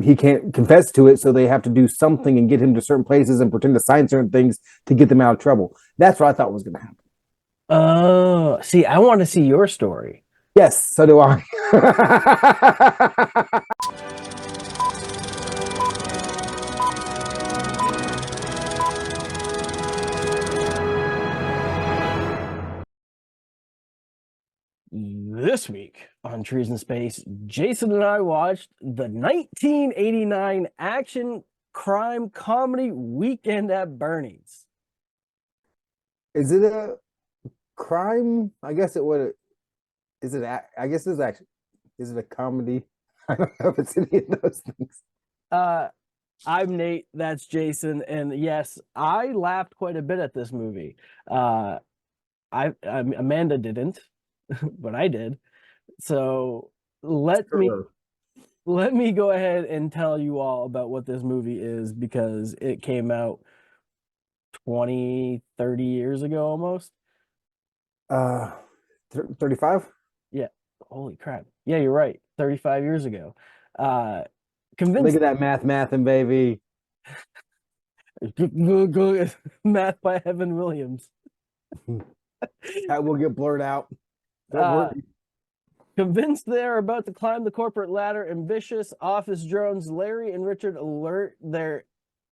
he can't confess to it, so they have to do something and get him to certain places and pretend to sign certain things to get them out of trouble. That's what I thought was going to happen. Oh, see, I want to see your story. Yes, so do I. This week on Trees in Space, Jason and I watched the 1989 action crime comedy Weekend at Bernie's. Is it a crime? I guess it would. Is it? I guess it's actually. Is it a comedy? I don't know if it's any of those things. Uh, I'm Nate, that's Jason, and yes, I laughed quite a bit at this movie. Uh, Amanda didn't, but I did. So let me Sure. let me go ahead and tell you all about what this movie is because it came out 20, 30 years ago almost. Uh, 35. Yeah. Holy crap. Yeah, you're right. 35 years ago. Uh Look convinced at that math, and baby. Math by Evan Williams. That will get blurred out. Don't Uh worry. Convinced they're about to climb the corporate ladder, ambitious office drones Larry and Richard alert their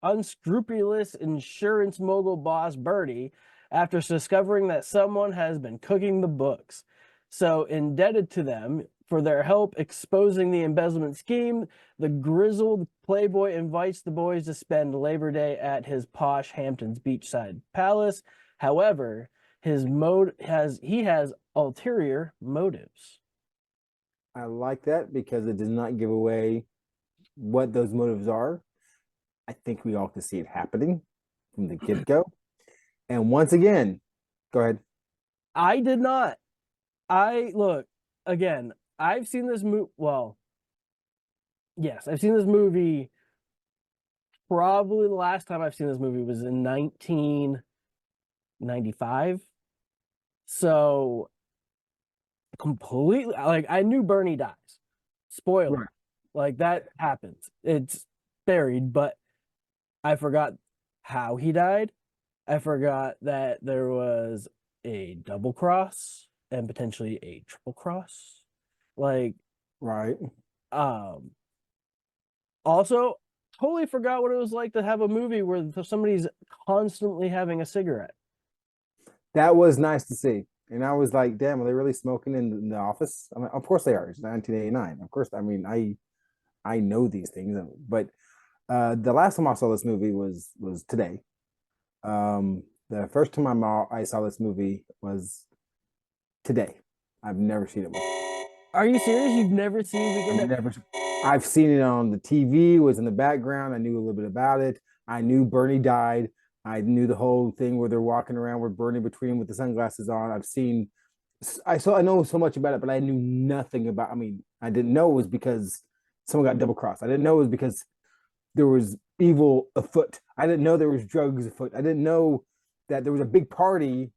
unscrupulous insurance mogul boss Bertie after discovering that someone has been cooking the books. So, indebted to them for their help exposing the embezzlement scheme, the grizzled playboy invites the boys to spend Labor Day at his posh Hamptons beachside palace. However, he has ulterior motives. I like that because it does not give away what those motives are. I think we all can see it happening from the get go. And once again, go ahead. I did not. I look again. I've seen this movie. Well, yes, I've seen this movie. Probably the last time I've seen this movie was in 1995. So completely, like I knew Bernie dies. Spoiler, Right. like that happens. It's buried, but I forgot how he died. I forgot that there was a double cross and potentially a triple cross. Like, Right. um, also totally forgot what it was like to have a movie where somebody's constantly having a cigarette. That was nice to see. And I was like, damn, are they really smoking in the office? I mean, of course they are. It's 1989. Of course, I mean, I know these things, but the last time I saw this movie was today. The first time I saw this movie was today. I've never seen it before. Are you serious? You've never seen Weekend I've at never. I've seen it on the TV. Was in the background. I knew a little bit about it. I knew Bernie died. I knew the whole thing where they're walking around with Bernie between him with the sunglasses on. I've seen. I know so much about it, but I knew nothing about. I mean, I didn't know it was because someone got double crossed. I didn't know it was because there was evil afoot. I didn't know there was drugs afoot. I didn't know that there was a big party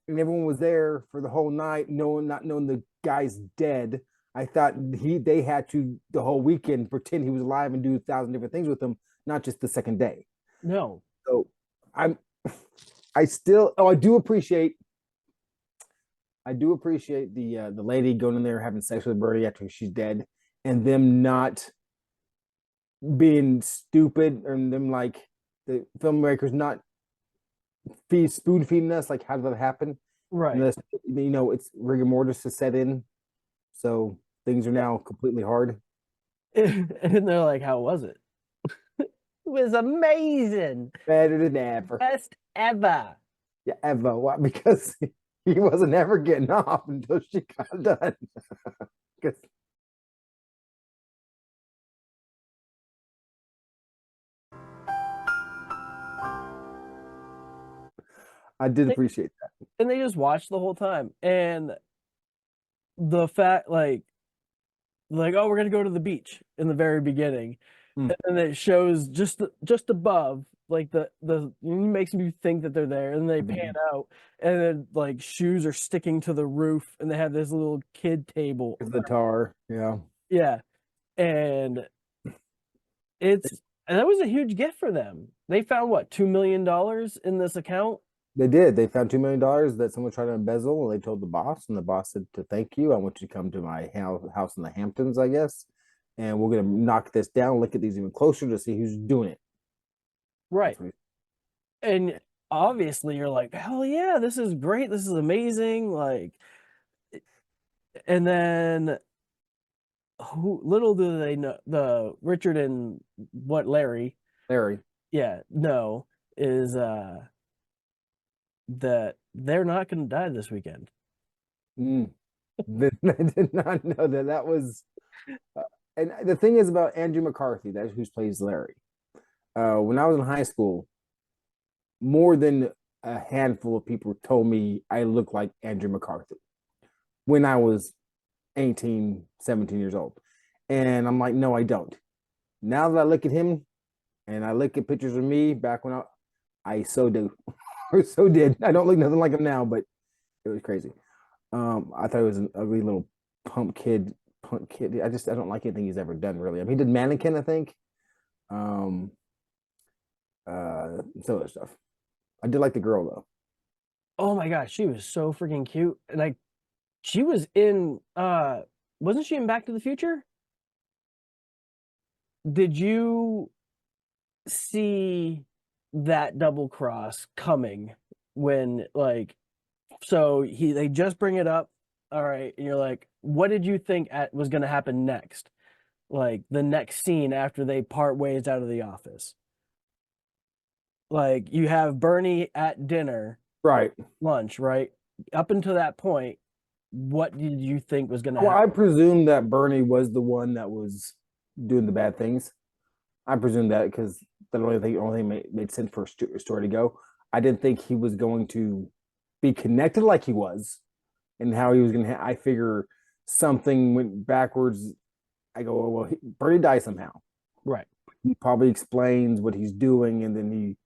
and everyone was there for the whole night, not knowing the guy's dead. I thought they had to the whole weekend pretend he was alive and do 1,000 different things with him, not just the second day. No. So I'm I still I do appreciate the lady going in there having sex with Birdie after she's dead, and them not being stupid, and them like the filmmakers not spoon feeding us like how did that happen? Right. Unless it's rigor mortis to set in, so things are now completely hard. And they're like, how was it? It was amazing. Better than ever. Best ever. Yeah, ever. Why? Because he wasn't ever getting off until she got done. Because I did They, appreciate that. and they just watched the whole time. And the fact, like, oh, we're gonna go to the beach in the very beginning, Mm. and then it shows just above, like the makes me think that they're there, and they pan out, and then like shoes are sticking to the roof, and they have this little kid table. The tar, yeah. Yeah, and It's and that was a huge gift for them. They found what, $2 million in this account? They did. They found $2 million that someone tried to embezzle, and they told the boss, and the boss said to thank you. I want you to come to my house in the Hamptons, I guess, and we're gonna knock this down, look at these even closer to see who's doing it. Right. And obviously you're like, hell yeah, this is great. This is amazing. Like, and then who little do they know the Richard and what Larry, Larry. yeah, no, is that they're not gonna die this weekend. Mm. I did not know that. That was, and the thing is about Andrew McCarthy, that's who plays Larry. When I was in high school, more than a handful of people told me I look like Andrew McCarthy when I was 18, 17 years old. And I'm like, no, I don't. Now that I look at him and I look at pictures of me back when I so do, or so did. I don't look nothing like him now, but it was crazy. I thought he was an ugly little punk kid. I don't like anything he's ever done really. I mean, he did Mannequin, I think. Um, some other stuff. I did like the girl though. Oh my gosh, she was so freaking cute. And like she was in wasn't she in Back to the Future? Did you see that double cross coming when like so they just bring it up, all right, and you're like, what did you think was going to happen next, like the next scene after they part ways out of the office? Like you have Bernie at dinner, Right. lunch, right? Up until that point, what did you think was going to Well, happen? I presume that Bernie was the one that was doing the bad things. I presume that because the only thing made sense for a story to go. I didn't think he was going to be connected like he was, and how he was going to. I figure something went backwards. I go, oh, well, Bernie died somehow. Right. He probably explains what he's doing, and then he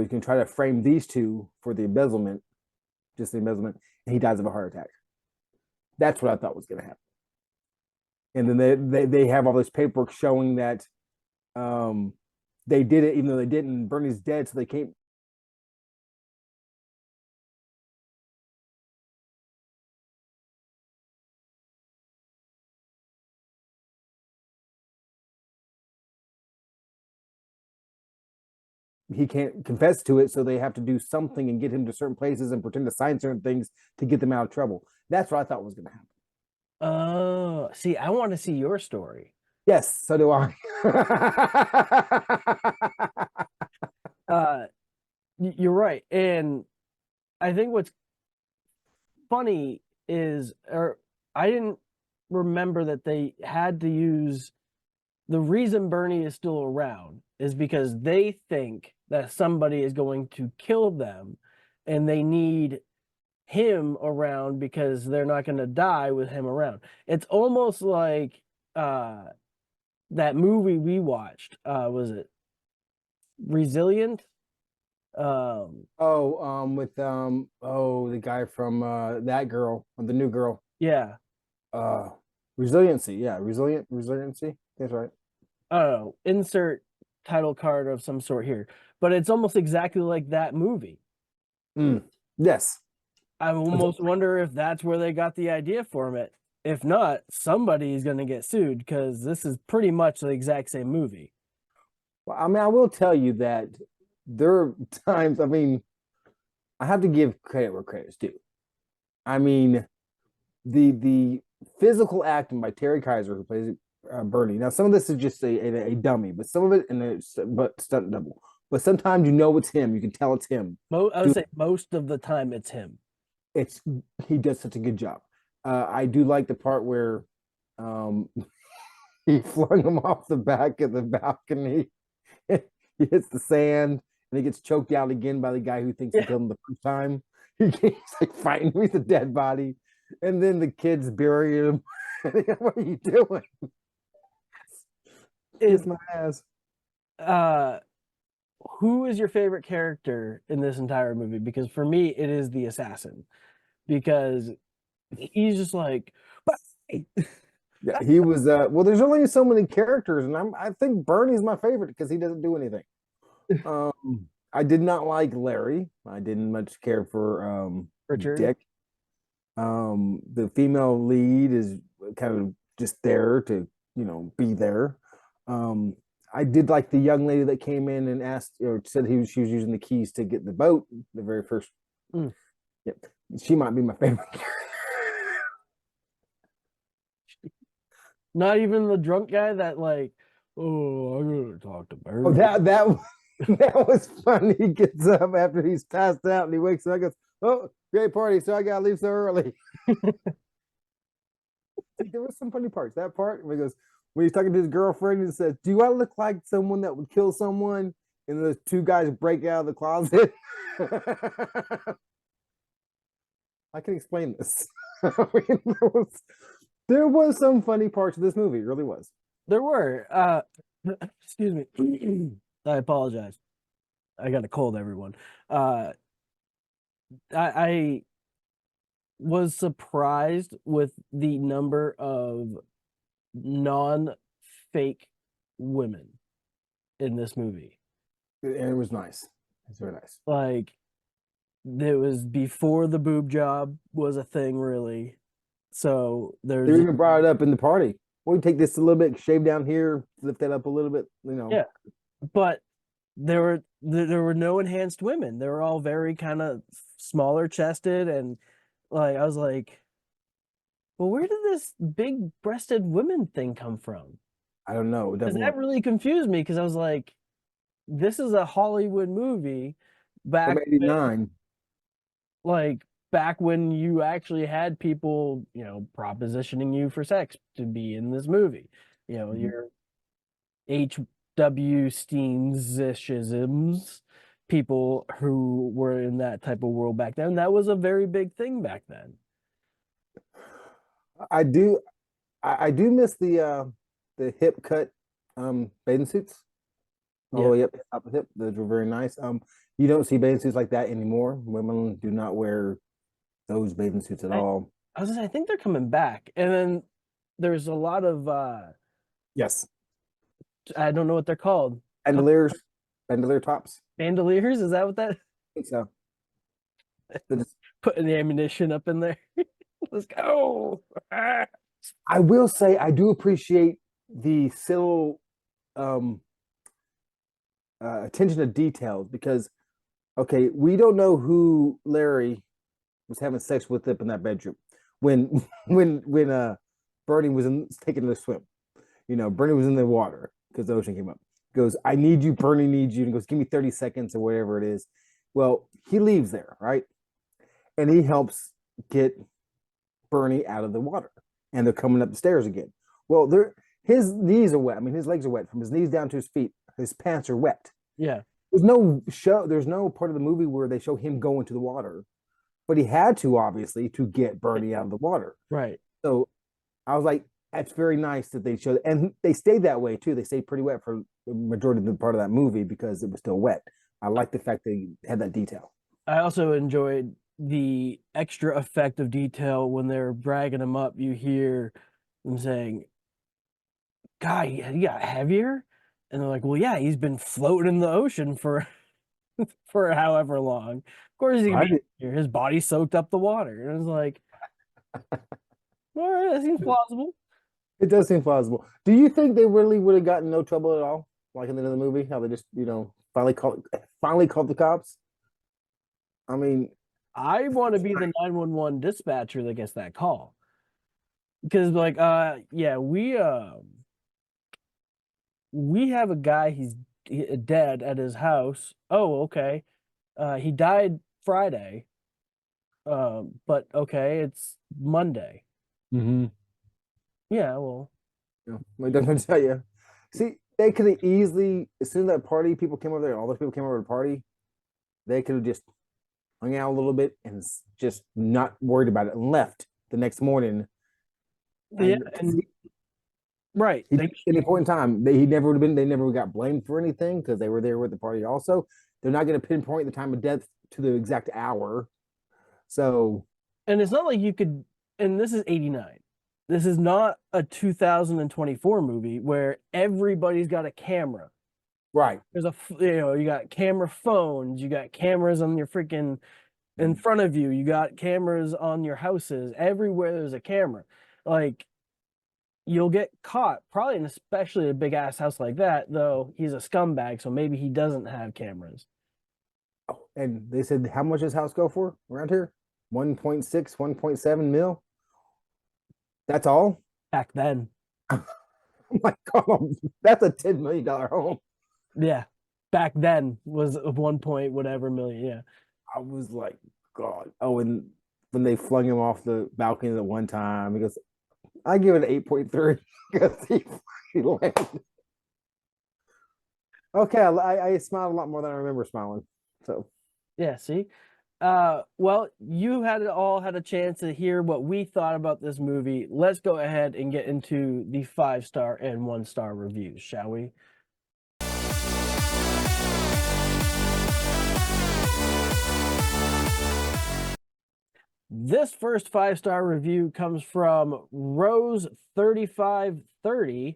can try to frame these two for the embezzlement, just the embezzlement, and he dies of a heart attack. That's what I thought was going to happen. And then they have all this paperwork showing that um, they did it, even though they didn't. Bernie's dead, so they can't. He can't confess to it, so they have to do something and get him to certain places and pretend to sign certain things to get them out of trouble. That's what I thought was going to happen. Oh, see, I want to see your story. Yes, so do I. uh you're right. And I think what's funny is, or I didn't remember that they had to use the reason Bernie is still around is because they think that somebody is going to kill them and they need him around because they're not going to die with him around. It's almost like that movie we watched. Was it Resilient? With the guy from that girl, the new girl. Yeah. Uh Resiliency. Yeah, resiliency. That's right. I don't know, insert title card of some sort here, but it's almost exactly like that movie. Yes. I almost wonder if that's where they got the idea from it. If not, somebody is going to get sued because this is pretty much the exact same movie. Well, I mean, I will tell you that there are times, I mean, I have to give credit where credit's due. I mean, the physical acting by Terry Kaiser, who plays Bernie. Now, some of this is just a dummy, but some of it, and it's but stunt double. But sometimes you know it's him. You can tell it's him. I would say most of the time it's him. It's he does such a good job. I do like the part where um, he flung him off the back of the balcony. He hits the sand and he gets choked out again by the guy who thinks he killed him the first time. He's like fighting with the dead body, and then the kids bury him. What are you doing? Kiss my ass. Who is your favorite character in this entire movie? Because for me, it is the assassin. Because he's just like, Yeah, he was. Well, there's only so many characters, and I think Bernie's my favorite because he doesn't do anything. I did not like Larry. I didn't much care for Richard. Dick. The female lead is kind of just there to, be there. Um, I did like the young lady that came in and asked or said she was using the keys to get the boat. The very first. Mm. Yep, she might be my favorite. Not even the drunk guy that like, oh, I'm gonna talk to Oh, Bird. that was funny. He gets up after he's passed out and he wakes up and goes, "Oh, great party, so I gotta leave so early." There was some funny parts. That part where he goes, when he's talking to his girlfriend and says, "Do I look like someone that would kill someone?" And the two guys break out of the closet. I can explain this. I mean, there was some funny parts of this movie. It really was. There were. Excuse me. I apologize. I got a cold, everyone. I was surprised with the number of non-fake women in this movie. And it was nice. It's very nice. Like, it was before the boob job was a thing, really. So They there's even brought it up in the party. We take this a little bit, shave down here, lift that up a little bit. yeah, but there were no enhanced women. They were all very kind of smaller chested, and like I was like, well, where did this big breasted women thing come from? I don't know. It Because doesn't that look really confused me because I was like, this is a Hollywood movie from back '89. like back when you actually had people, propositioning you for sex to be in this movie. Mhm. Your H.W. Steensisms, people who were in that type of world back then. That was a very big thing back then. I do, I do miss the hip cut bathing suits all the Yeah. way up to the top of the hip. Those were very nice. You don't see bathing suits like that anymore. Women do not wear those bathing suits at I, all. I was I think they're coming back. And then there's a lot of Yes, I don't know what they're called. bandoliers, bandolier tops. Bandoliers, is that what that I think so. putting the ammunition up in there? Let's go. I will say I do appreciate the civil um, attention to details because okay, we don't know who Larry was having sex with up in that bedroom when when Bernie was taking the swim. Bernie was in the water because the ocean came up. He goes, I need you, Bernie needs you. And he goes, give me 30 seconds or whatever it is. Well, he leaves there, right? And he helps get Bernie out of the water. And they're coming up the stairs again. Well, his knees are wet. I mean, his legs are wet from his knees down to his feet. His pants are wet. Yeah. There's no part of the movie where they show him go into the water, but he had to obviously to get Bernie out of the water. Right. So I was like, that's very nice that they showed, and they stayed that way too. They stayed pretty wet for the majority of the part of that movie because it was still wet. I like the fact they had that detail. I also enjoyed the extra effect of detail when they're bragging him up. You hear them saying, "God, he got heavier," and they're like, "Well, yeah, he's been floating in the ocean for for however long. Of course, he's gonna be here. His body soaked up the water." And it's like, all right, that seems plausible. It does seem plausible. Do you think they really would have gotten no trouble at all, like in the end of the movie? How they just finally called the cops? I mean, I want to be the 911 dispatcher that gets that call because, like, yeah, we have a guy. He's dead at his house. Oh, okay. He died Friday. But okay, it's Monday. mm-hmm. Yeah, well, Like I'm gonna tell you. See, they could have easily, as soon as that party people came over there, all those people came over to the party, they could have just hung out a little bit and just not worried about it and left the next morning. yeah, And and right. at any point in time, he never would have been. They never got blamed for anything because they were there with the party. Also, they're not going to pinpoint the time of death to the exact hour. So, And it's not like you could. And this is '89. This is not a 2024 movie where everybody's got a camera. Right. There's you got camera phones, you got cameras on your freaking in front of you, you got cameras on your houses. Everywhere there's a camera. Like, you'll get caught, probably, and especially a big ass house like that, though he's a scumbag, so maybe he doesn't have cameras. Oh, and they said, how much does house go for around here? 1.6, 1.7 mil. That's all. Back then. Oh my God, that's a $10 million home. Yeah. Back then was 1 point whatever million. Yeah. I was like, God. Oh, and when they flung him off the balcony the one time, he goes, I give it an 8.3 because he landed. Okay, I smiled a lot more than I remember smiling. So Yeah, see? Well, you had a chance to hear what we thought about this movie. Let's go ahead and get into the 5-star and 1-star reviews, shall we? This first 5-star review comes from Rose3530.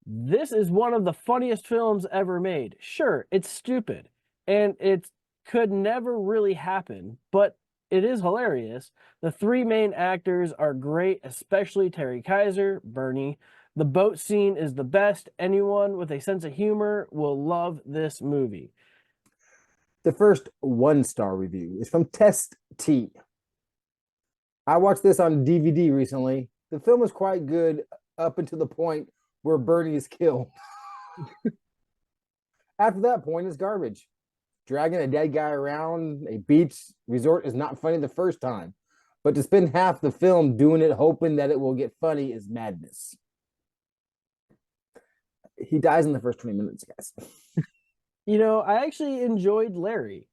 This is one of the funniest films ever made. Sure, it's stupid and it could never really happen, but it is hilarious. The three main actors are great, especially Terry Kaiser, Bernie. The boat scene is the best. Anyone with a sense of humor will love this movie. the first 1-star review is from Test T. I watched this on DVD recently. The film is quite good up until the point where Bernie is killed. After that point, it's garbage. Dragging a dead guy around a beach resort is not funny the first time, but to spend half the film doing it hoping that it will get funny is madness. He dies in the first 20 minutes, guys. I actually enjoyed Larry.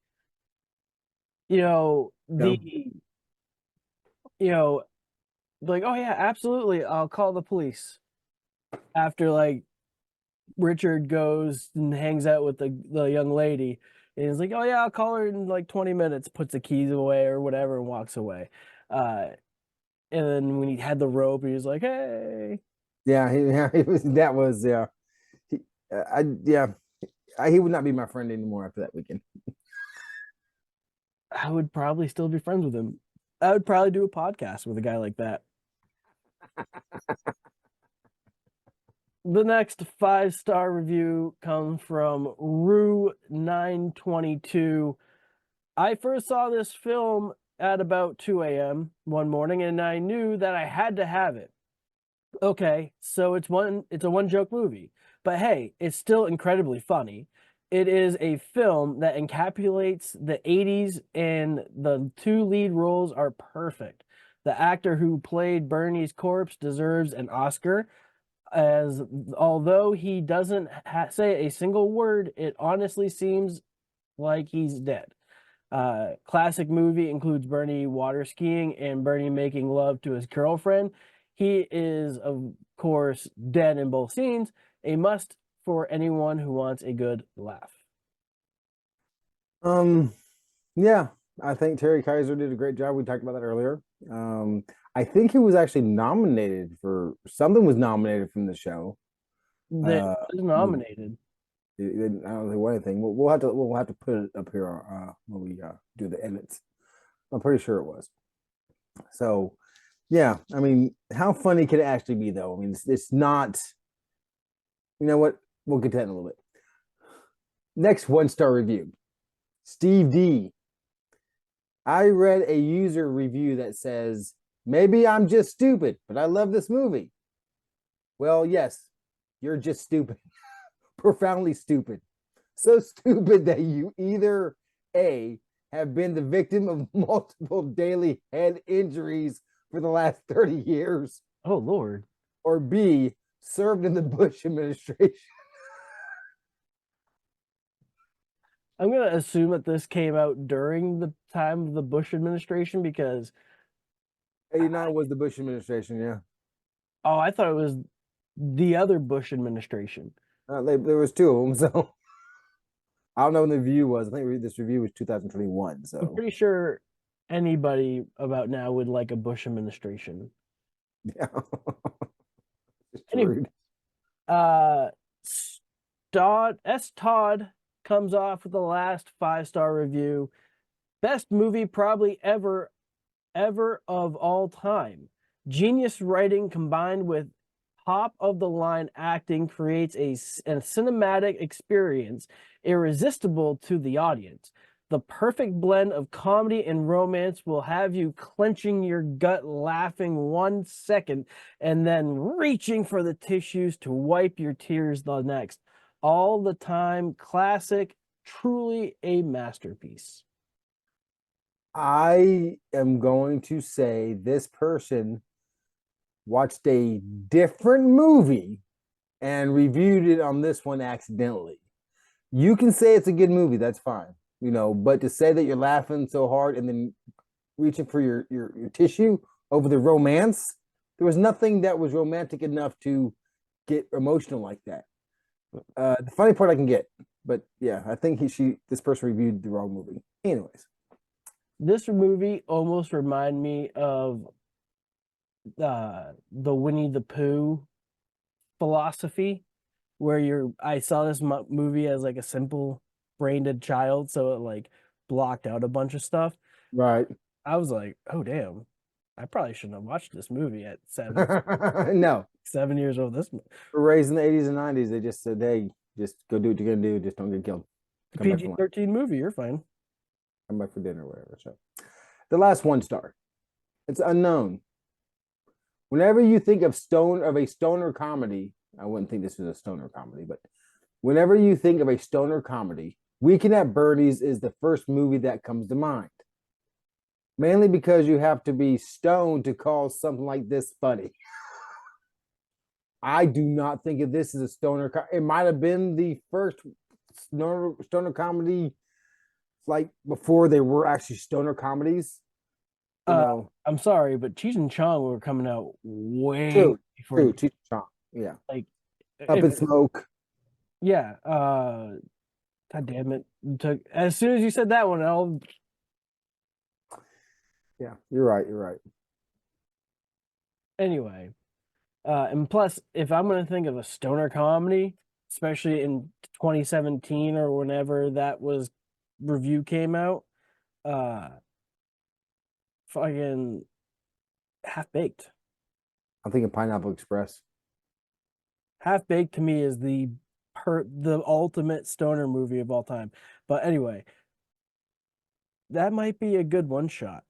The, like, oh yeah, absolutely, I'll call the police. After like Richard goes and hangs out with the young lady, and he's like, oh yeah, I'll call her in like 20 minutes, puts the keys away or whatever and walks away. And then when he had the rope, he was like, hey. He was, that was, yeah. He, he would not be my friend anymore after that weekend. I would probably still be friends with him. I would probably do a podcast with a guy like that. The next 5-star review comes from Rue922. I first saw this film at about 2 a.m. one morning, and I knew that I had to have it. Okay, so it's a one joke movie, but hey, it's still incredibly funny. It is a film that encapsulates the 80s, and the two lead roles are perfect. The actor who played Bernie's corpse deserves an Oscar, as although he doesn't say a single word, it honestly seems like he's dead. Classic movie includes Bernie water skiing and Bernie making love to his girlfriend. He is, of course, dead in both scenes. A must for anyone who wants a good laugh. Um, yeah, I think Terry Kaiser did a great job. We talked about that earlier. I think he was actually nominated for something was nominated from the show. That Uh, was nominated. I don't think what anything. We'll have to put it up here when we do the edits. I'm pretty sure it was. So, yeah, I mean, how funny could it actually be though? I mean, it's not. You know what? We'll get to that in a little bit. Next 1-star review, Steve D. I read a user review that says maybe I'm just stupid, but I love this movie. Well, yes, you're just stupid. Profoundly stupid. So stupid that you either A, have been the victim of multiple daily head injuries for the last 30 years, Oh, Lord. or B, served in the Bush administration. I'm going to assume that this came out during the time of the Bush administration because, 89 was the Bush administration, yeah. oh, I thought it was the other Bush administration. There was two of them, so I don't know when the review was. I think this review was 2021. I'm So pretty sure anybody about now would like a Bush administration. Yeah. It's Anyway, rude. uh, Todd comes off with the last 5-star review. Best movie probably ever of all time. Genius writing combined with top of the line acting creates a cinematic experience irresistible to the audience. The perfect blend of comedy and romance will have you clenching your gut, laughing 1 second, and then reaching for the tissues to wipe your tears the next. All the time classic, truly a masterpiece. I am going to say this person watched a different movie and reviewed it on this one accidentally. You can say it's a good movie, that's fine, but to say that you're laughing so hard and then reaching for your tissue over the romance, there was nothing that was romantic enough to get emotional like that. The funny part I can get, but yeah, I think this person reviewed the wrong movie. Anyways, This movie almost reminded me of the Winnie the Pooh philosophy, where I saw this movie as like a simple brained child, so it like blocked out a bunch of stuff. right? I was like, oh damn, I probably shouldn't have watched this movie at seven No, 7 years old. This we're raised in the 80s and 90s. They just said, hey, just go do what you're gonna do, just don't get killed. Come back for lunch. PG-13 movie, you're fine. Come back for dinner or whatever. So the last 1 star. It's unknown. Whenever you think of a stoner comedy, I wouldn't think this was a stoner comedy, but whenever you think of a stoner comedy, Weekend at Bernie's is the first movie that comes to mind. Mainly because you have to be stoned to call something like this funny. I do not think of this as a stoner. It might have been the first stoner comedy, like before they were actually stoner comedies. I'm sorry, but Cheech and Chong were coming out way True, before true, this. Cheech and Chong. Yeah, Like, Up in Smoke. yeah. God damn it! As soon as you said that one, Yeah, you're right. You're right. anyway. And plus, if I'm gonna think of a stoner comedy, especially in 2017 or whenever that was review came out, uh, fucking Half Baked. I'm thinking Pineapple Express. Half Baked to me is the ultimate stoner movie of all time. But anyway, that might be a good one shot.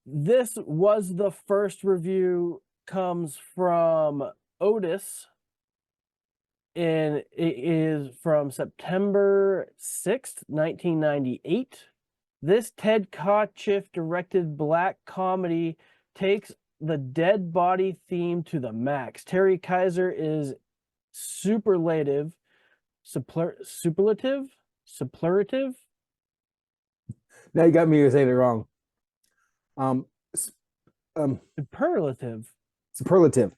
This was the first review, comes from Otis, and it is from September 6th, 1998. This Ted Kotcheff directed black comedy takes the dead body theme to the max. Terry Kaiser is superlative, superlative, superlative. Now you got me saying it wrong. Um, Superlative Superlative.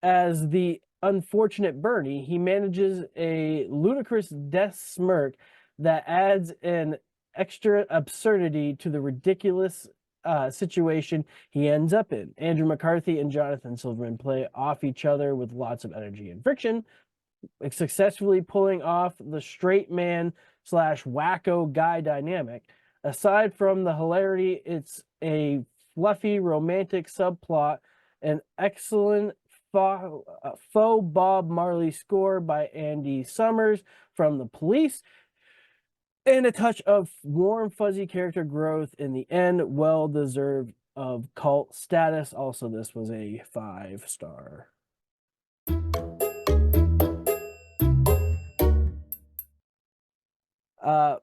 as the unfortunate Bernie. He manages a ludicrous death smirk that adds an extra absurdity to the ridiculous situation he ends up in. Andrew McCarthy and Jonathan Silverman play off each other with lots of energy and friction, successfully pulling off the straight man slash wacko guy dynamic. Aside from the hilarity, it's a fluffy romantic subplot, an excellent faux Bob Marley score by Andy Summers from The Police, and a touch of warm, fuzzy character growth in the end, well deserved of cult status. Also, this was a 5-star.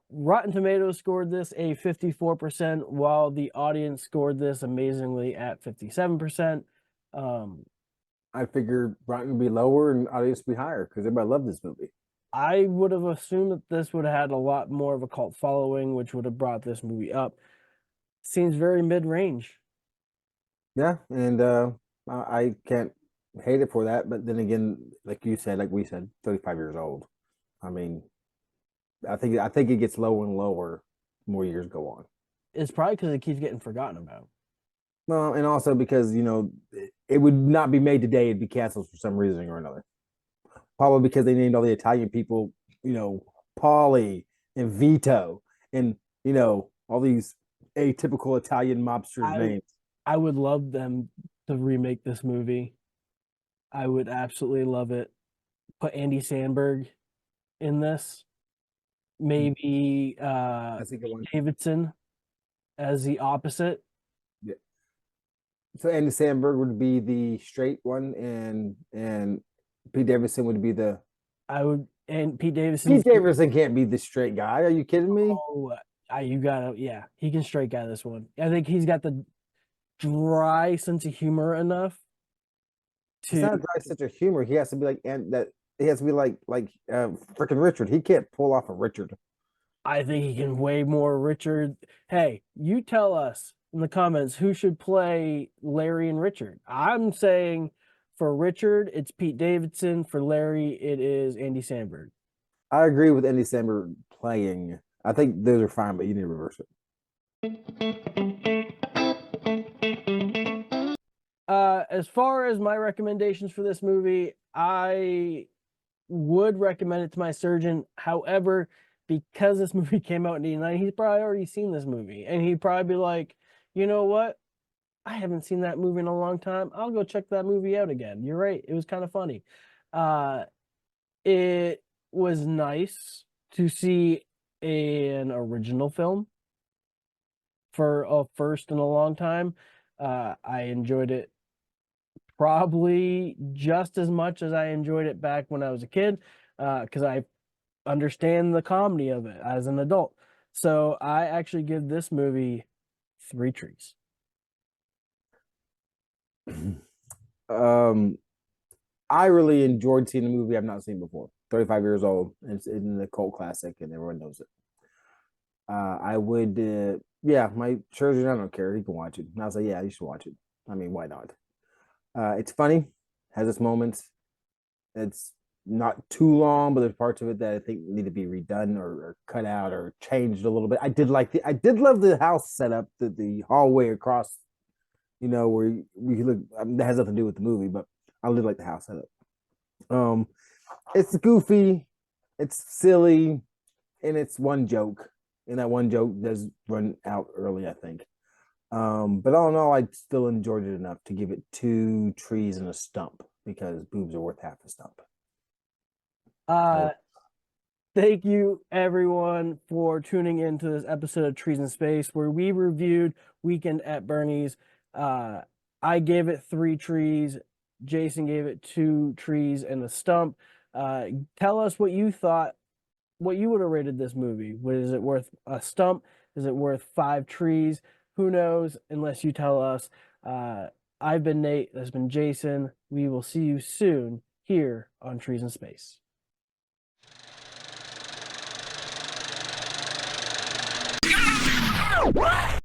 Rotten Tomatoes scored this a 54%, while the audience scored this amazingly at 57%. I figured Rotten would be lower and audience would be higher because everybody loved this movie. I would have assumed that this would have had a lot more of a cult following, which would have brought this movie up. Seems very mid-range. Yeah, and I can't hate it for that. But then again, like you said, like we said, 35 years old. I mean, I think it gets lower and lower more years go on. It's probably because it keeps getting forgotten about. Well, and also because it would not be made today; it'd be canceled for some reason or another. Probably because they named all the Italian people, Paulie and Vito, and all these atypical Italian mobsters' I names. I would love them to remake this movie. I would absolutely love it. Put Andy Samberg in this. Maybe That's a good one. Davidson as the opposite. Yeah. So Andy Samberg would be the straight one, and Pete Davidson would be the. I would, and Pete Davidson's Pete Davidson can't be the straight guy. Are you kidding me? oh, you gotta, yeah, he can straight guy this one. I think he's got the dry sense of humor enough It's to. not a dry sense of humor. He has to be like and that he has to be like freaking Richard. He can't pull off a Richard. I think he can way more Richard. Hey, you tell us in the comments who should play Larry and Richard. I'm saying for Richard, it's Pete Davidson. For Larry, it is Andy Samberg. I agree with Andy Samberg playing. I think those are fine, but you need to reverse it. As far as my recommendations for this movie, I would recommend it to my surgeon. However, because this movie came out in '89, he's probably already seen this movie, and he'd probably be like, you know what? I haven't seen that movie in a long time. I'll go check that movie out again. You're right. It was kind of funny. Uh, it was nice to see an original film for a first in a long time. I enjoyed it probably just as much as I enjoyed it back when I was a kid, because I understand the comedy of it as an adult. So I actually give this movie 3 trees. um, I really enjoyed seeing a movie I've not seen before. 35 years old. It's in the cult classic, and everyone knows it. I would, yeah, my surgeon, I don't care. He can watch it. And I was like, yeah, you should watch it. I mean, why not? It's funny, has its moments. It's not too long, but there's parts of it that I think need to be redone or cut out or changed a little bit. I did love the house setup, the hallway across, where we look. That has nothing to do with the movie, but I did like the house setup. Um, it's goofy, it's silly, and it's one joke, and that one joke does run out early, I think. But all in all, I still enjoyed it enough to give it 2 trees and a stump because boobs are worth half a stump. Uh, Thank you everyone for tuning in to this episode of Trees in Space where we reviewed Weekend at Bernie's. I gave it 3 trees. Jason gave it 2 trees and a stump. Tell us what you thought, what you would have rated this movie. Is it worth a stump? Is it worth 5 trees? Who knows unless you tell us. I've been Nate. That's been Jason. We will see you soon here on Trees in Space. What?